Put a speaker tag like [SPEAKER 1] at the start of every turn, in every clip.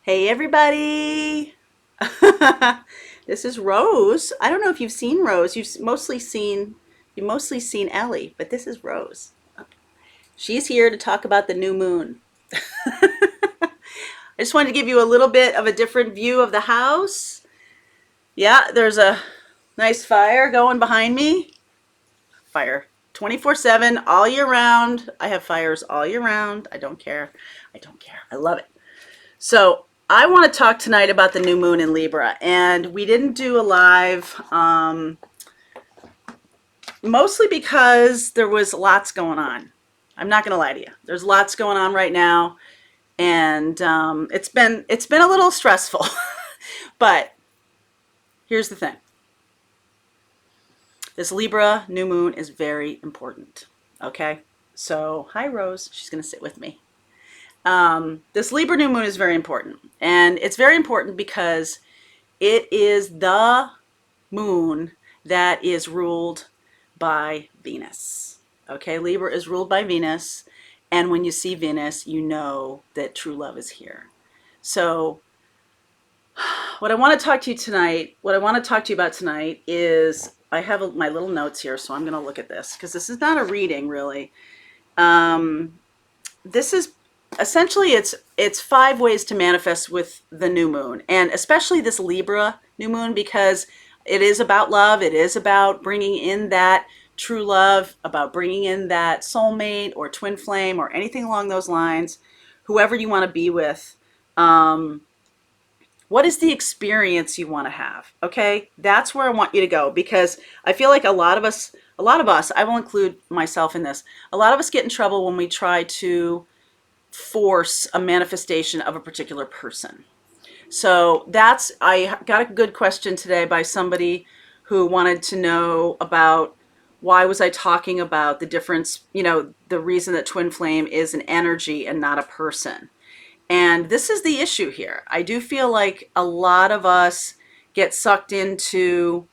[SPEAKER 1] Hey everybody! This is Rose. I don't know if you've seen Rose. You've mostly seen Ellie, but this is Rose. She's here to talk about the new moon. I just wanted to give you a little bit of a different view of the house. Yeah, there's a nice fire going behind me. Fire 24/7 all year round. I have fires all year round. I don't care. I don't care. I love it. So I want to talk tonight about the new moon in Libra, and we didn't do a live, mostly because there was lots going on. I'm not going to lie to you. There's lots going on right now, and it's been a little stressful. But here's the thing: this Libra new moon is very important. Okay, so hi Rose. She's going to sit with me. This Libra new moon is very important, and it's very important because it is the moon that is ruled by Venus. Okay, Libra is ruled by Venus, and when you see Venus, you know that true love is here. So, what I want to talk to you tonight, what I want to talk to you about tonight is I have my little notes here, so I'm going to look at this because this is not a reading really. This is essentially it's 5 ways to manifest with the new moon, and especially this Libra new moon, because it is about love. It is about bringing in that true love, about bringing in that soulmate or twin flame or anything along those lines, whoever you want to be with. What is the experience you want to have? Okay, that's where I want you to go, because I feel like a lot of us, I will include myself in this, a lot of us get in trouble when we try to force a manifestation of a particular person. So I got a good question today by somebody who wanted to know about why was I talking about the difference, the reason that twin flame is an energy and not a person. And this is the issue here. I do feel like a lot of us get sucked into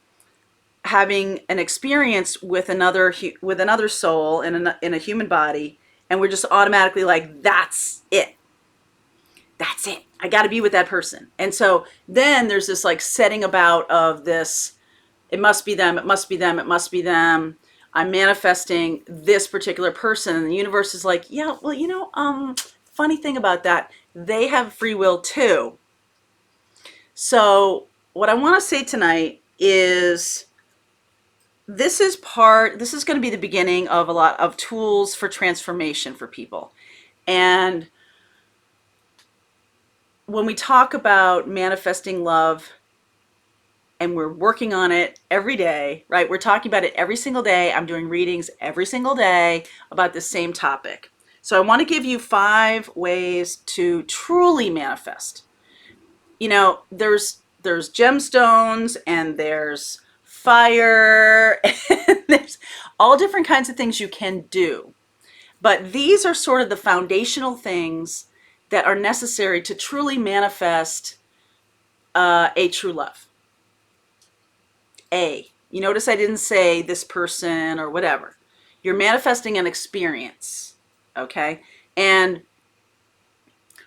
[SPEAKER 1] having an experience with another soul in a human body, and we're just automatically like, that's it. That's it. I got to be with that person. And so then there's this like setting about of this, it must be them, it must be them, it must be them. I'm manifesting this particular person, and the universe is like, yeah, well, funny thing about that, they have free will too. So what I want to say tonight is this is going to be the beginning of a lot of tools for transformation for people. And when we talk about manifesting love and we're working on it every day, right? We're talking about it every single day. I'm doing readings every single day about the same topic. So I want to give you 5 ways to truly manifest. There's gemstones, and there's fire, and there's all different kinds of things you can do. But these are sort of the foundational things that are necessary to truly manifest a true love. You notice I didn't say this person or whatever. You're manifesting an experience, okay? And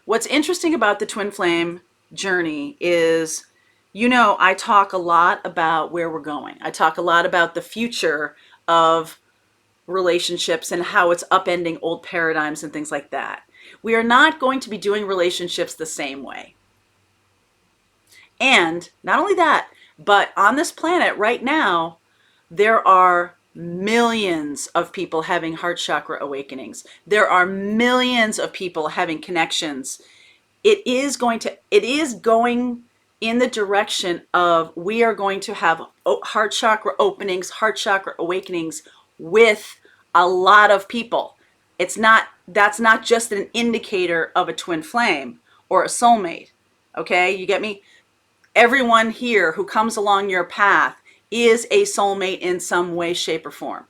[SPEAKER 1] what's interesting about the twin flame journey is, I talk a lot about where we're going. I talk a lot about the future of relationships and how it's upending old paradigms and things like that. We are not going to be doing relationships the same way. And not only that, but on this planet right now, there are millions of people having heart chakra awakenings. There are millions of people having connections. It is going in the direction of, we are going to have heart chakra openings, heart chakra awakenings with a lot of people. That's not just an indicator of a twin flame or a soulmate. Okay, you get me? Everyone here who comes along your path is a soulmate in some way, shape, or form.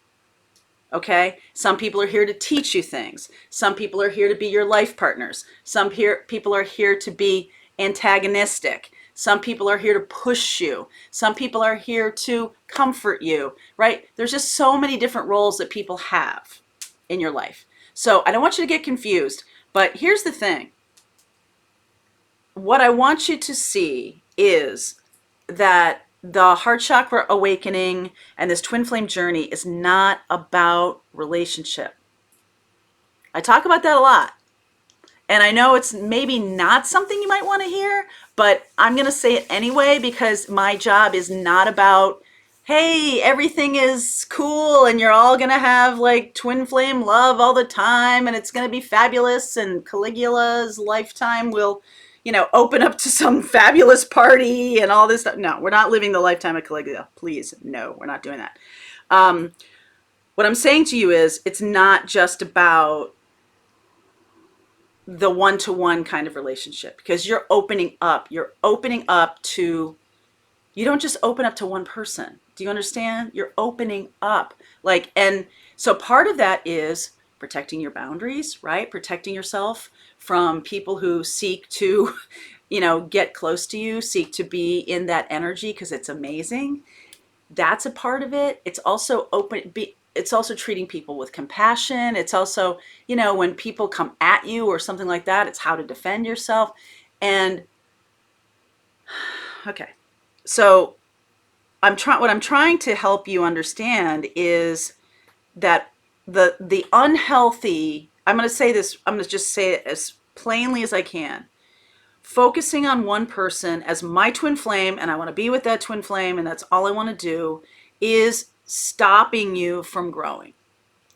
[SPEAKER 1] Okay? Some people are here to teach you things. Some people are here to be your life partners. Some people are here to be antagonistic. Some people are here to push you. Some people are here to comfort you, right? There's just so many different roles that people have in your life. So I don't want you to get confused, but here's the thing. what I want you to see is that the heart chakra awakening and this twin flame journey is not about relationship. I talk about that a lot. And I know it's maybe not something you might want to hear, but I'm going to say it anyway because my job is not about, hey, everything is cool and you're all going to have like twin flame love all the time and it's going to be fabulous and Caligula's lifetime will, open up to some fabulous party and all this stuff. No, we're not living the lifetime of Caligula. Please, no, we're not doing that. What I'm saying to you is it's not just about the one-to-one kind of relationship because you're opening up. You're opening up to, you don't just open up to one person. Do you understand? You're opening up. And so part of that is protecting your boundaries, right? Protecting yourself from people who seek to, get close to you, seek to be in that energy because it's amazing. That's a part of it. It's also it's also treating people with compassion. It's also, when people come at you or something like that, it's how to defend yourself. And okay. So what I'm trying to help you understand is that the unhealthy, I'm going to just say it as plainly as I can. Focusing on one person as my twin flame, and I want to be with that twin flame, and that's all I want to do, is stopping you from growing.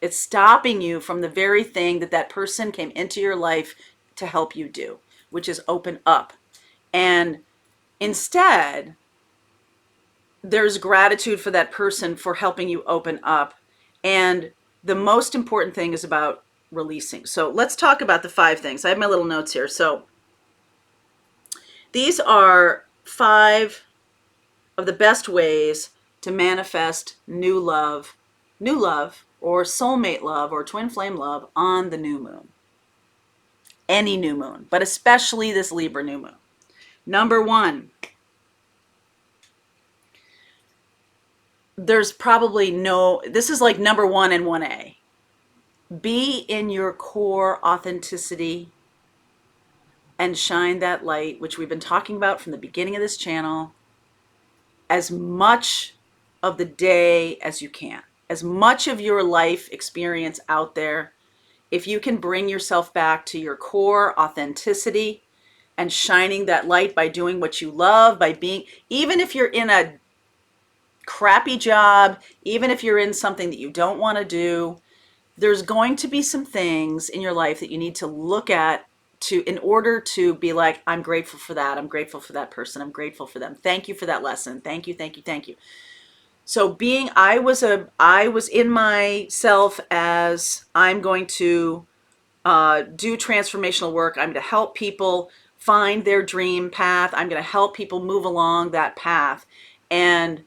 [SPEAKER 1] It's stopping you from the very thing that person came into your life to help you do, which is open up. And instead, there's gratitude for that person for helping you open up. And the most important thing is about releasing. So let's talk about the 5 things. I have my little notes here. So these are 5 of the best ways to manifest new love, or soulmate love, or twin flame love on the new moon. Any new moon, but especially this Libra new moon. Number 1, this is like number 1 and 1A. Be in your core authenticity and shine that light, which we've been talking about from the beginning of this channel, as much of the day as you can, as much of your life experience out there. If you can bring yourself back to your core authenticity and shining that light by doing what you love, by being, even if you're in a crappy job, even if you're in something that you don't want to do, there's going to be some things in your life that you need to look at in order to be like, I'm grateful for that. I'm grateful for that person. I'm grateful for them. Thank you for that lesson. Thank you, thank you, thank you. So I was in myself as I'm going to do transformational work. I'm going to help people find their dream path. I'm going to help people move along that path. And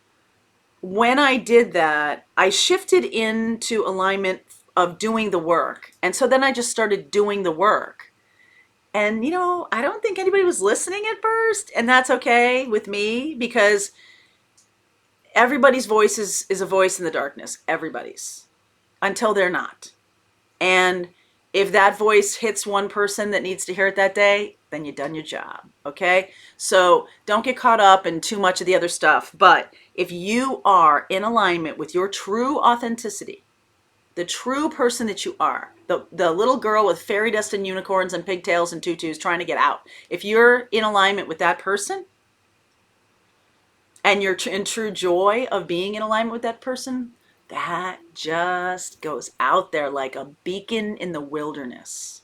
[SPEAKER 1] when I did that, I shifted into alignment of doing the work. And so then I just started doing the work. And, I don't think anybody was listening at first. And that's okay with me because everybody's voice is a voice in the darkness. Everybody's. Until they're not. And if that voice hits one person that needs to hear it that day, then you've done your job. Okay? So don't get caught up in too much of the other stuff. But if you are in alignment with your true authenticity, the true person that you are, the little girl with fairy dust and unicorns and pigtails and tutus trying to get out, if you're in alignment with that person and you're in true joy of being in alignment with that person, that just goes out there like a beacon in the wilderness.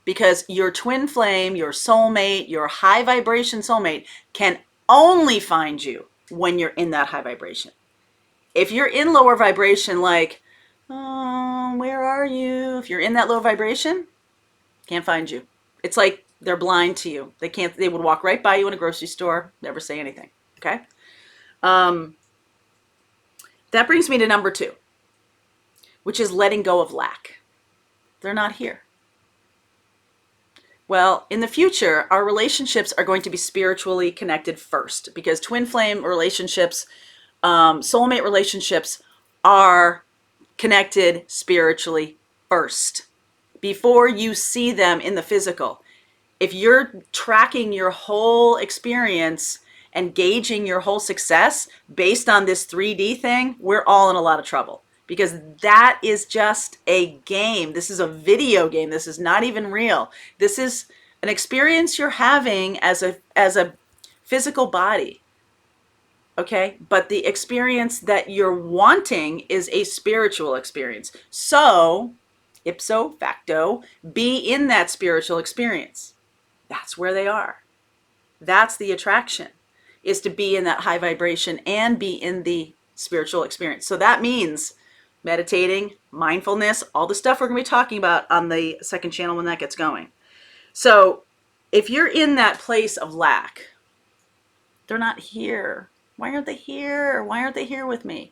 [SPEAKER 1] Because your twin flame, your soulmate, your high vibration soulmate can only find you when you're in that high vibration. If you're in lower vibration, like, oh, where are you? If you're in that low vibration, can't find you. It's like they're blind to you. They would walk right by you in a grocery store, never say anything. Okay? That brings me to number 2, which is letting go of lack. They're not here. Well, in the future, our relationships are going to be spiritually connected first because twin flame relationships, soulmate relationships are connected spiritually first before you see them in the physical. if you're tracking your whole experience and gauging your whole success based on this 3D thing, we're all in a lot of trouble, because that is just a game. This is a video game. This is not even real. This is an experience you're having as a physical body. Okay? But the experience that you're wanting is a spiritual experience. So, ipso facto, be in that spiritual experience. That's where they are. That's the attraction, is to be in that high vibration and be in the spiritual experience. So that means meditating, mindfulness, all the stuff we're going to be talking about on the second channel when that gets going. So if you're in that place of lack, they're not here. Why aren't they here? Why aren't they here with me?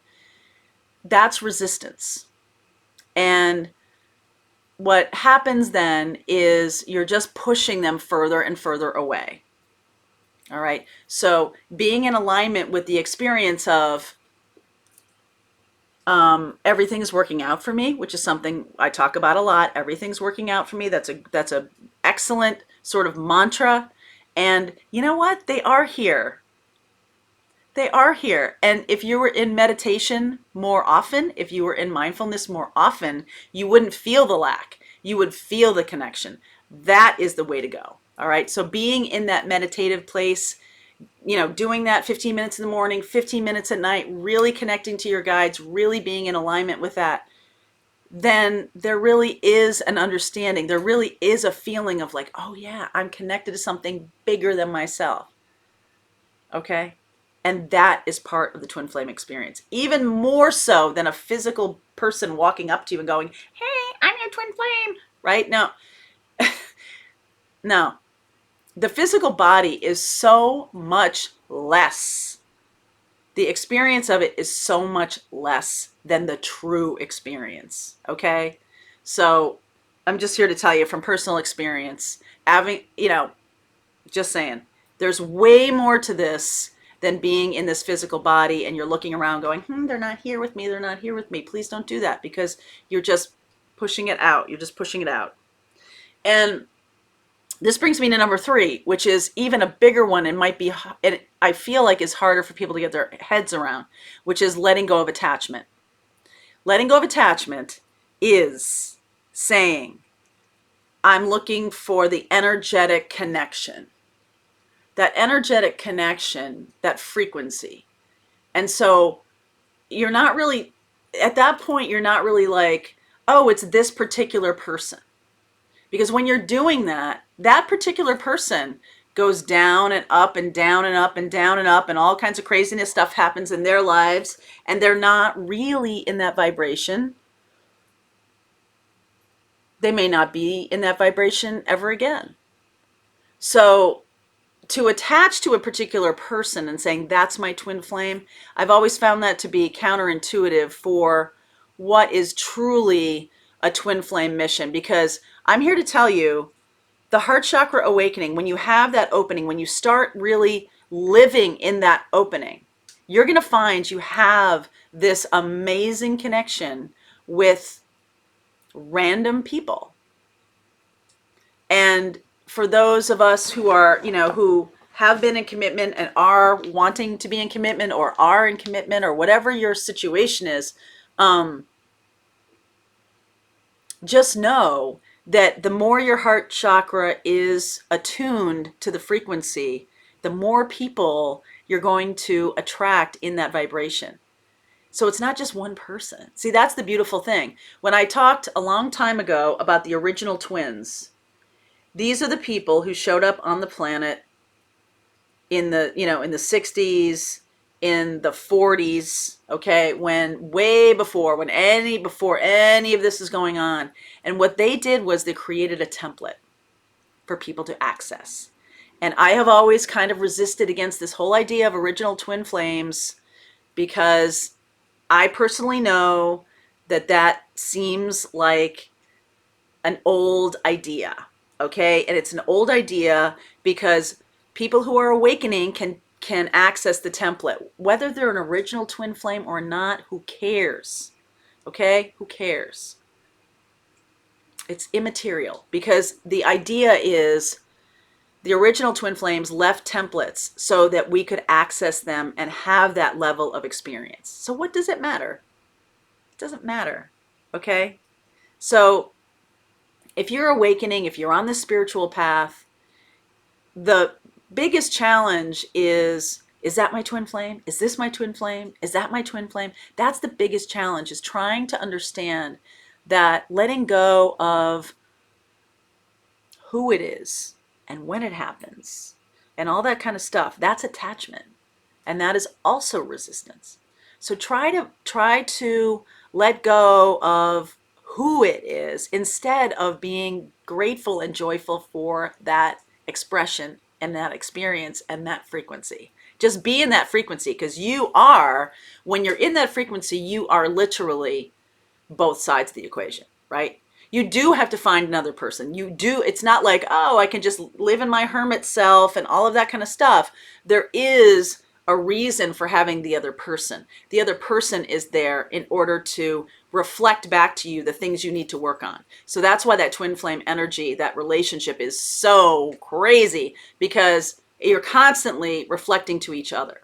[SPEAKER 1] That's resistance. And what happens then is you're just pushing them further and further away. All right. So being in alignment with the experience of everything's working out for me, which is something I talk about a lot. Everything's working out for me. That's a excellent sort of mantra. And you know what? They are here. They are here. And if you were in meditation more often, if you were in mindfulness more often, you wouldn't feel the lack. You would feel the connection. That is the way to go. All right. So being in that meditative place, doing that 15 minutes in the morning, 15 minutes at night, really connecting to your guides, really being in alignment with that, then there really is an understanding. There really is a feeling of like, oh yeah, I'm connected to something bigger than myself. Okay. And that is part of the twin flame experience, even more so than a physical person walking up to you and going, hey, I'm your twin flame, right? No, no. The physical body is so much less. The experience of it is so much less than the true experience, okay? So I'm just here to tell you from personal experience, just saying, there's way more to this than being in this physical body and you're looking around going, they're not here with me, they're not here with me. Please don't do that, because you're just pushing it out. You're just pushing it out. And this brings me to number 3, which is even a bigger one and I feel like is harder for people to get their heads around, which is letting go of attachment. Letting go of attachment is saying, I'm looking for the energetic connection. That energetic connection, that frequency. And so you're not really, at that point, you're not really like, oh, it's this particular person. Because when you're doing that, that particular person goes down and up and down and up and down and up, and all kinds of craziness stuff happens in their lives, and they're not really in that vibration. They may not be in that vibration ever again. So to attach to a particular person and saying, that's my twin flame, I've always found that to be counterintuitive for what is truly a twin flame mission. Because I'm here to tell you, the heart chakra awakening, when you have that opening, when you start really living in that opening, you're going to find you have this amazing connection with random people. And for those of us who are, who have been in commitment and are wanting to be in commitment or are in commitment or whatever your situation is, just know that the more your heart chakra is attuned to the frequency, the more people you're going to attract in that vibration. So it's not just one person. See, that's the beautiful thing. When I talked a long time ago about the original twins, these are the people who showed up on the planet in the 60s, in the 40s, okay, before any of this is going on. And what they did was they created a template for people to access. And I have always kind of resisted against this whole idea of original twin flames, because I personally know that seems like an old idea, okay? And it's an old idea because people who are awakening can access the template. Whether they're an original twin flame or not, who cares? Okay? Who cares? It's immaterial, because the idea is the original twin flames left templates so that we could access them and have that level of experience. So what does it matter? It doesn't matter. Okay? So if you're awakening, if you're on the spiritual path, the biggest challenge is that my twin flame? Is this my twin flame? Is that my twin flame? That's the biggest challenge, is trying to understand that letting go of who it is and when it happens and all that kind of stuff, that's attachment. And that is also resistance. So try to let go of who it is instead of being grateful and joyful for that expression and that experience and that frequency. Just be in that frequency, because when you're in that frequency, you are literally both sides of the equation, right? You do have to find another person. It's not like, oh, I can just live in my hermit self and all of that kind of stuff. There is a reason for having the other person. The other person is there in order to reflect back to you the things you need to work on. So that's why that twin flame energy, that relationship, is so crazy, because you're constantly reflecting to each other.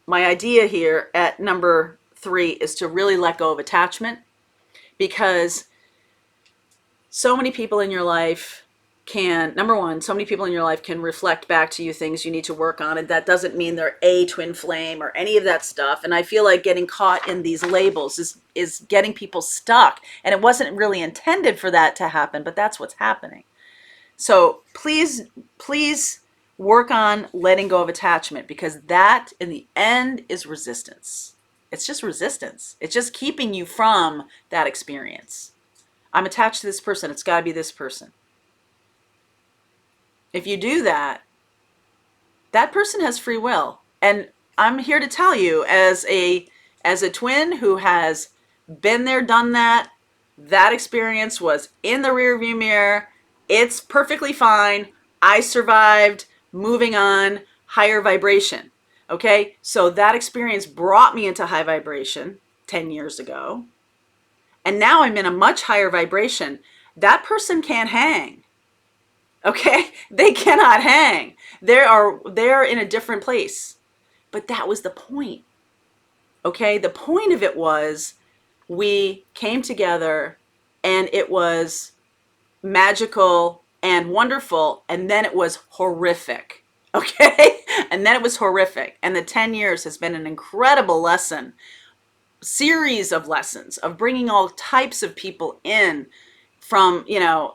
[SPEAKER 1] My idea here at number 3 is to really let go of attachment, because so many people in your life so many people in your life can reflect back to you things you need to work on, and that doesn't mean they're a twin flame or any of that stuff. And I feel like getting caught in these labels is getting people stuck, and it wasn't really intended for that to happen, but that's what's happening. So please work on letting go of attachment, because that in the end is resistance. It's just resistance. It's just keeping you from that experience. I'm attached to this person. It's got to be this person. If you do that, that person has free will. And I'm here to tell you, as a twin who has been there, done that, that experience was in the rearview mirror. It's perfectly fine. I survived, moving on, higher vibration. Okay? So that experience brought me into high vibration 10 years ago. And now I'm in a much higher vibration. That person can't hang. Okay? They cannot hang. They're in a different place. But that was the point. Okay? The point of it was we came together and it was magical and wonderful, and then it was horrific. Okay? And then it was horrific. And the 10 years has been an incredible series of lessons of bringing all types of people in from,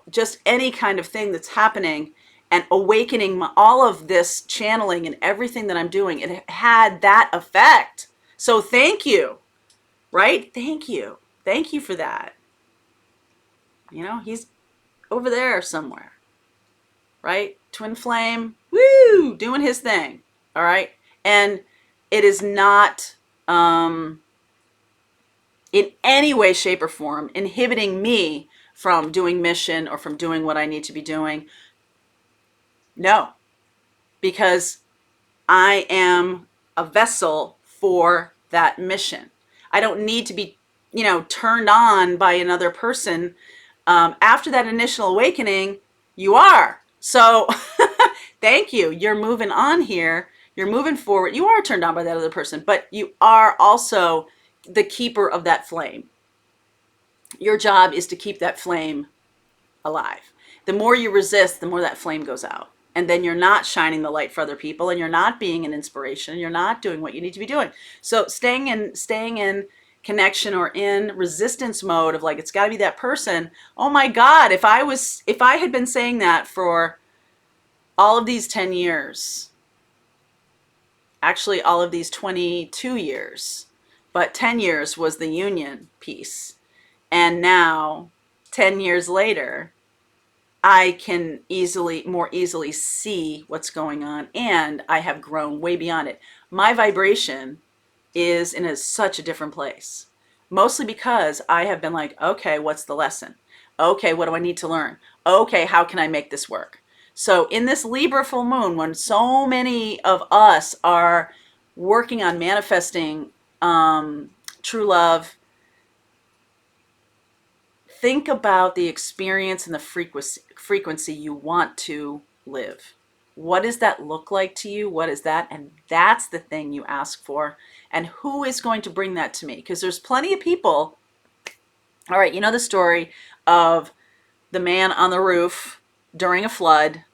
[SPEAKER 1] just any kind of thing that's happening, and awakening all of this channeling and everything that I'm doing. It had that effect. So thank you, right? Thank you. Thank you for that. He's over there somewhere, right? Twin flame, woo, doing his thing. All right. And it is not, in any way, shape, or form inhibiting me from doing mission or from doing what I need to be doing. No, because I am a vessel for that mission. I don't need to be, turned on by another person. After that initial awakening, you are. So thank you. You're moving on here. You're moving forward. You are turned on by that other person, but you are also the keeper of that flame. Your job is to keep that flame alive. The more you resist, the more that flame goes out. And then you're not shining the light for other people, and you're not being an inspiration. You're not doing what you need to be doing. So staying in connection or in resistance mode of like, it's got to be that person. Oh my God, if I had been saying that for all of these 10 years, actually all of these 22 years, but 10 years was the union piece. And now 10 years later, I can more easily see what's going on, and I have grown way beyond it. My vibration is in such a different place, mostly because I have been like, okay, what's the lesson? Okay, what do I need to learn? Okay, how can I make this work? So in this Libra full moon, when so many of us are working on manifesting true love, think about the experience and the frequency you want to live. What does that look like to you? What is that? And that's the thing you ask for. And who is going to bring that to me? Because there's plenty of people. All right, you know the story of the man on the roof during a flood,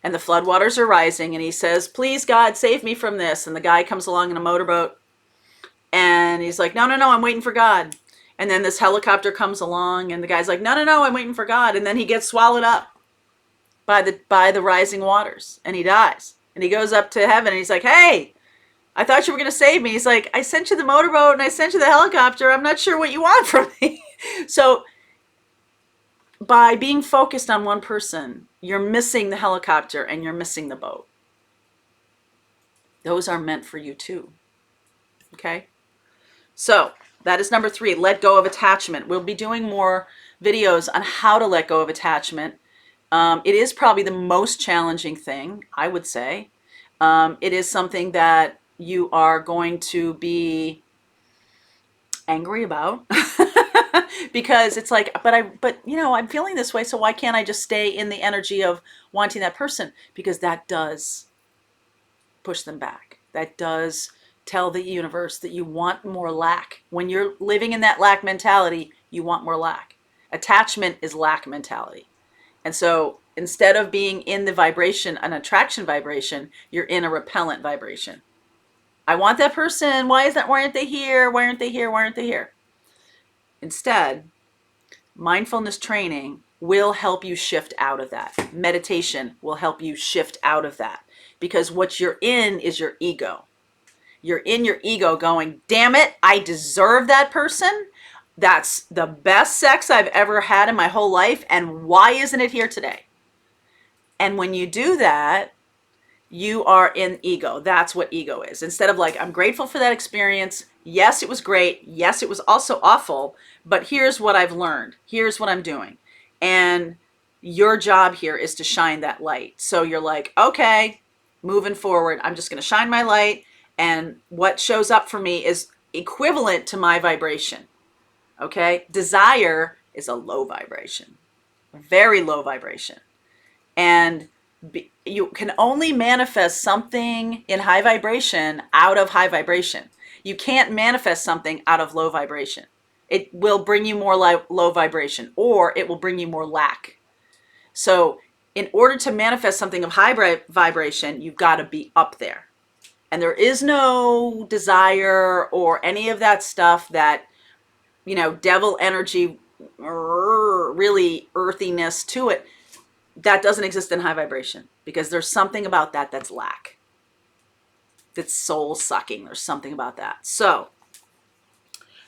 [SPEAKER 1] and the floodwaters are rising, and he says, please, God, save me from this. And the guy comes along in a motorboat, and he's like, no, no, no, I'm waiting for God. And then this helicopter comes along, and the guy's like, no, no, no, I'm waiting for God. And then he gets swallowed up by the rising waters, and he dies. And he goes up to heaven, and he's like, hey, I thought you were going to save me. He's like, I sent you the motorboat, and I sent you the helicopter. I'm not sure what you want from me. So by being focused on one person, you're missing the helicopter and you're missing the boat. Those are meant for you too. Okay? So that is number 3, let go of attachment. We'll be doing more videos on how to let go of attachment. It is probably the most challenging thing, I would say. It is something that you are going to be angry about because it's like, but you know, I'm feeling this way, so why can't I just stay in the energy of wanting that person? Because that does push them back. That does tell the universe that you want more lack. When you're living in that lack mentality, you want more lack. Attachment is lack mentality. And so instead of being in the vibration, an attraction vibration, you're in a repellent vibration. I want that person. Why aren't they here? Why aren't they here? Why aren't they here? Instead, mindfulness training will help you shift out of that. Meditation will help you shift out of that. Because what you're in is your ego. You're in your ego going, damn it, I deserve that person. That's the best sex I've ever had in my whole life. And why isn't it here today? And when you do that, you are in ego. That's what ego is. Instead of like, I'm grateful for that experience. Yes, it was great. Yes, it was also awful. But here's what I've learned. Here's what I'm doing. And your job here is to shine that light. So you're like, okay, moving forward, I'm just going to shine my light. And what shows up for me is equivalent to my vibration. Okay? Desire is a low vibration, a very low vibration. And you can only manifest something in high vibration out of high vibration. You can't manifest something out of low vibration. It will bring you more low vibration, or it will bring you more lack. So in order to manifest something of high vibration, you've got to be up there. And there is no desire or any of that stuff that, you know, devil energy, really earthiness to it. That doesn't exist in high vibration, because there's something about that that's lack. That's soul sucking. There's something about that. So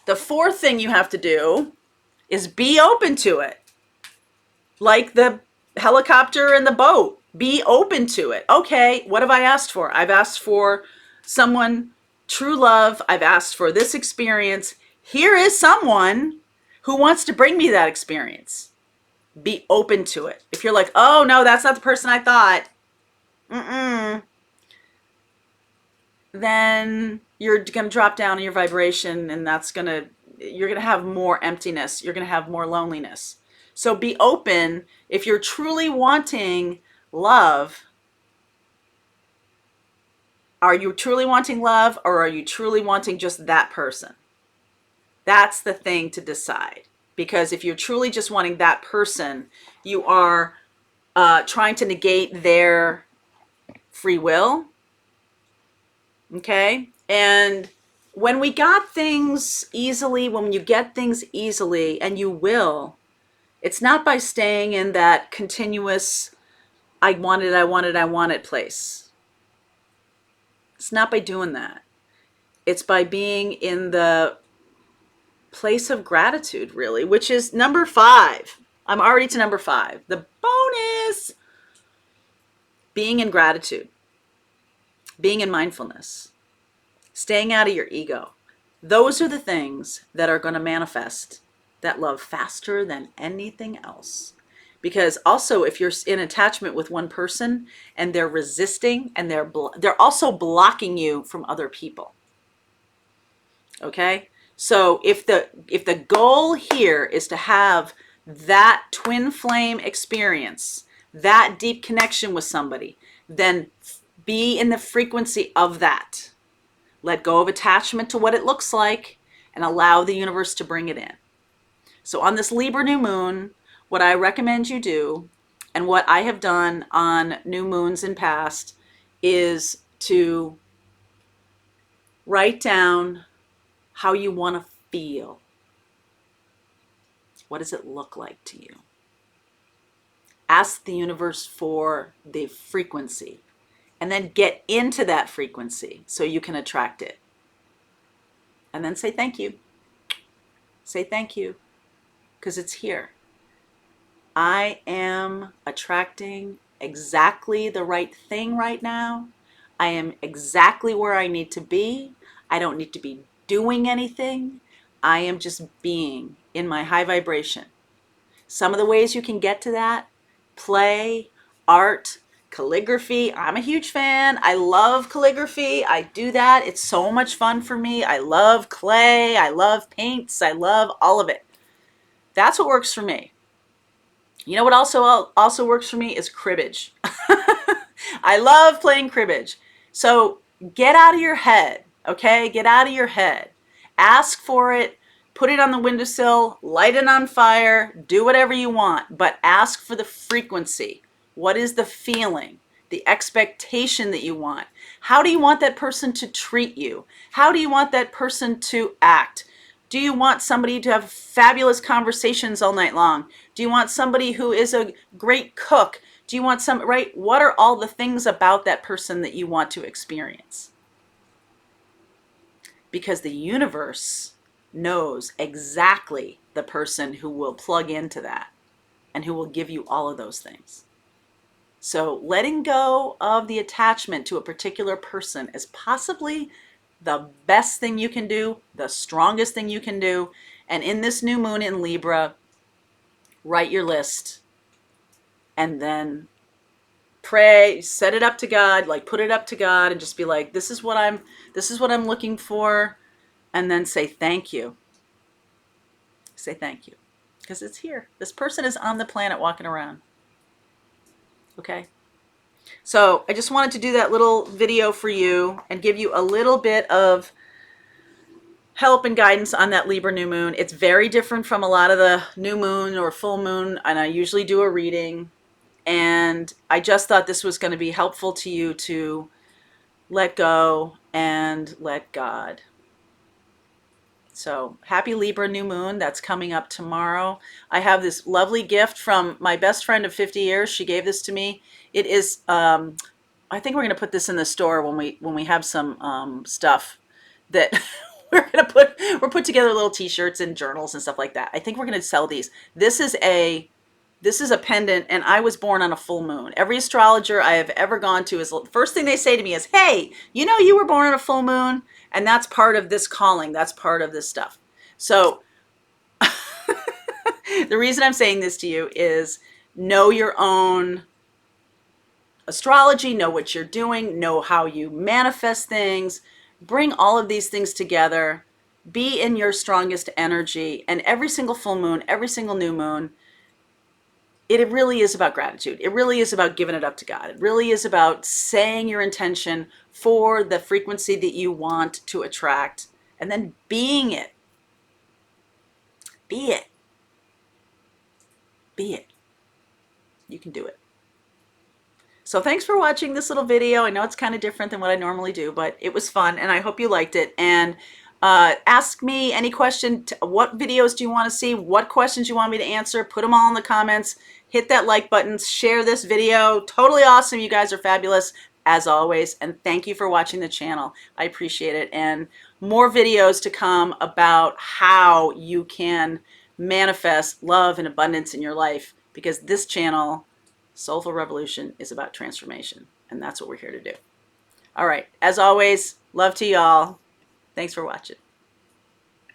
[SPEAKER 1] the 4th thing you have to do is be open to it. Like the helicopter and the boat. Be open to it. Okay, what have I asked for? I've asked for someone, true love. I've asked for this experience. Here is someone who wants to bring me that experience. Be open to it. If you're like, oh no, that's not the person I thought, then you're going to drop down in your vibration, and you're going to have more emptiness. You're going to have more loneliness. So be open. If you're truly wanting love, are you truly wanting love, or are you truly wanting just that person? That's the thing to decide. Because if you're truly just wanting that person, you are trying to negate their free will. Okay? And when we got things easily, when you get things easily, and you will, it's not by staying in that continuous, I want it place. It's not by doing that. It's by being in the place of gratitude, really, which is number 5. I'm already to number 5. The bonus. Being in gratitude. Being in mindfulness. Staying out of your ego. Those are the things that are going to manifest that love faster than anything else. Because also, if you're in attachment with one person and they're resisting, and they're also blocking you from other people. Okay? So if the goal here is to have that twin flame experience, that deep connection with somebody, then be in the frequency of that. Let go of attachment to what it looks like and allow the universe to bring it in. So on this Libra new moon, what I recommend you do, and what I have done on new moons in past, is to write down how you want to feel. What does it look like to you? Ask the universe for the frequency, and then get into that frequency so you can attract it. And then say thank you. Say thank you, because it's here. I am attracting exactly the right thing right now. I am exactly where I need to be. I don't need to be doing anything. I am just being in my high vibration. Some of the ways you can get to that: play, art, calligraphy. I'm a huge fan. I love calligraphy. I do that. It's so much fun for me. I love clay. I love paints. I love all of it. That's what works for me. You know what also works for me is cribbage. I love playing cribbage. So get out of your head, okay? Get out of your head. Ask for it. Put it on the windowsill. Light it on fire. Do whatever you want. But ask for the frequency. What is the feeling? The expectation that you want? How do you want that person to treat you? How do you want that person to act? Do you want somebody to have fabulous conversations all night long? Do you want somebody who is a great cook? Do you want some, right? What are all the things about that person that you want to experience? Because the universe knows exactly the person who will plug into that and who will give you all of those things. So letting go of the attachment to a particular person is possibly the best thing you can do, the strongest thing you can do. And in this new moon in Libra, write your list and then pray, set it up to God, like put it up to God and just be like, this is what I'm looking for. And then say thank you. Say thank you. Because it's here. This person is on the planet walking around. Okay? So I just wanted to do that little video for you and give you a little bit of help and guidance on that Libra new moon. It's very different from a lot of the new moon or full moon, and I usually do a reading. And I just thought this was going to be helpful to you to let go and let God. So happy Libra new moon. That's coming up tomorrow. I have this lovely gift from my best friend of 50 years. She gave this to me. It is, I think we're going to put this in the store when we have some stuff that we're put together little t-shirts and journals and stuff like that. I think we're going to sell these. This is a pendant, and I was born on a full moon. Every astrologer I have ever gone to, is the first thing they say to me is, hey, you know you were born on a full moon? And that's part of this calling. That's part of this stuff. So the reason I'm saying this to you is know your own astrology, know what you're doing, know how you manifest things, bring all of these things together, be in your strongest energy. And every single full moon, every single new moon, it really is about gratitude. It really is about giving it up to God. It really is about saying your intention for the frequency that you want to attract and then being it. Be it. Be it. You can do it. So thanks for watching this little video. I know it's kind of different than what I normally do, but it was fun and I hope you liked it. And ask me any question. What videos do you want to see? What questions you want me to answer? Put them all in the comments. Hit that like button. Share this video. Totally awesome. You guys are fabulous as always. And thank you for watching the channel. I appreciate it. And more videos to come about how you can manifest love and abundance in your life, because this channel, Soulful Revolution, is about transformation. And that's what we're here to do. All right. As always, love to y'all. Thanks for watching.